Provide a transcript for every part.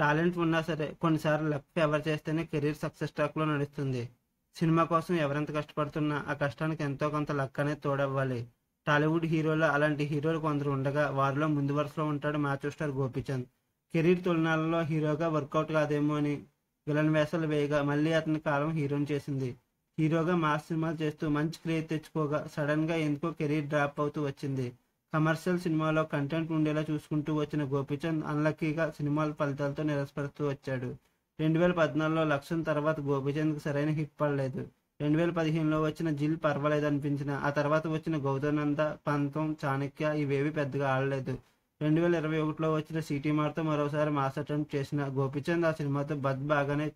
Talent ఉన్నా సరే కొన్నిసార్లు లక్ ఫేవర్ చేస్తేనే కెరీర్ సక్సెస్ ట్రాక్లో నడుస్తుంది. సినిమా కోసం ఎవరెంత కష్టపడుతున్నా ఆ కష్టానికి ఎంతో కొంత లక్ అనేది తోడవ్వాలి. టాలీవుడ్ హీరోలో అలాంటి హీరోలు కొందరు ఉండగా వారిలో ముందు వరుసలో ఉంటాడు మాచో స్టార్ గోపీచంద్. కెరీర్ తొలినాళ్లలో హీరోగా వర్కౌట్ కాదేమో అని విలన్ వేషాలు వేయగా మళ్ళీ అతని కాలం హీరోని చేసింది. హీరోగా మాస్ సినిమాలు చేస్తూ మంచి క్రేజ్ తెచ్చుకోగా సడన్ గా ఎందుకో కెరీర్ డ్రాప్ అవుతూ వచ్చింది. కమర్షియల్ సినిమాలో కంటెంట్ ఉండేలా చూసుకుంటూ వచ్చిన గోపీచంద్ అన్లక్కీగా సినిమాల ఫలితాలతో నిరాశపరుస్తూ వచ్చాడు. 2014లో లక్ష్యం తర్వాత గోపీచంద్కి సరైన హిట్ పడలేదు. 2015లో వచ్చిన జిల్ పర్వాలేదు అనిపించిన, ఆ తర్వాత వచ్చిన గౌతమ్నంద, పంతం, చాణక్య ఇవేవి పెద్దగా ఆడలేదు. 2021లో వచ్చిన సిటీ మార్తో మరోసారి మాస్ అటెంప్ట్ చేసిన గోపీచంద్ ఆ సినిమాతో బజ్ బాగానే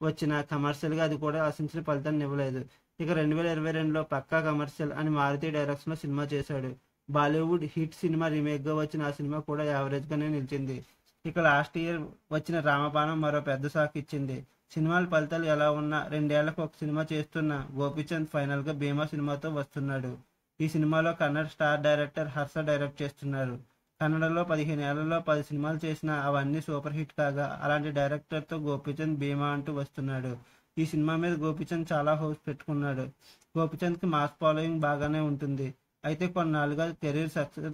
వచ్చిన కమర్షియల్గా అది కూడా ఆశించిన ఫలితాన్ని ఇవ్వలేదు. ఇక 2022లో పక్కా కమర్షియల్ అని మారుతి డైరెక్షన్లో సినిమా చేశాడు. బాలీవుడ్ హిట్ సినిమా రీమేక్గా వచ్చిన ఆ సినిమా కూడా యావరేజ్గానే నిలిచింది. ఇక లాస్ట్ ఇయర్ వచ్చిన రామబాణం మరో పెద్ద షాక్ ఇచ్చింది. సినిమాల ఫలితాలు ఎలా ఉన్నా 2 ఏళ్లకు ఒక సినిమా చేస్తున్న గోపీచంద్ ఫైనల్గా భీమా సినిమాతో వస్తున్నాడు. ఈ సినిమాలో Kannada star director Harsha direct చేస్తున్నారు. కన్నడలో 15 ఏళ్లలో 10 సినిమాలు చేసినా అవన్నీ సూపర్ హిట్ కాగా అలాంటి డైరెక్టర్తో గోపీచంద్ భీమా అంటూ వస్తున్నాడు. ఈ సినిమా మీద గోపీచంద్ చాలా హోప్స్ పెట్టుకున్నాడు. గోపీచంద్కి మాస్ ఫాలోయింగ్ బాగానే ఉంటుంది. అయితే కొన్నాళ్ళుగా కెరీర్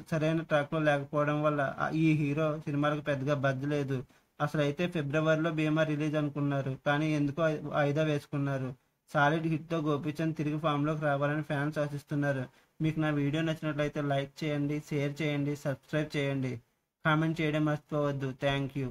సరైన ట్రాక్లో లేకపోవడం వల్ల ఈ హీరో సినిమాలకు పెద్దగా బజ్ లేదు. అసలు అయితే ఫిబ్రవరిలో భీమా రిలీజ్ అనుకున్నారు, కానీ ఎందుకో వాయిదా వేసుకున్నారు. సాలిడ్ హిట్తో గోపీచంద్ తిరిగి ఫామ్లోకి రావాలని ఫ్యాన్స్ ఆశిస్తున్నారు. మీకు నా వీడియో నచ్చినట్లయితే లైక్ చేయండి, షేర్ చేయండి, సబ్స్క్రైబ్ చేయండి, కామెంట్ చేయడం మర్చిపోవద్దు. Thank you.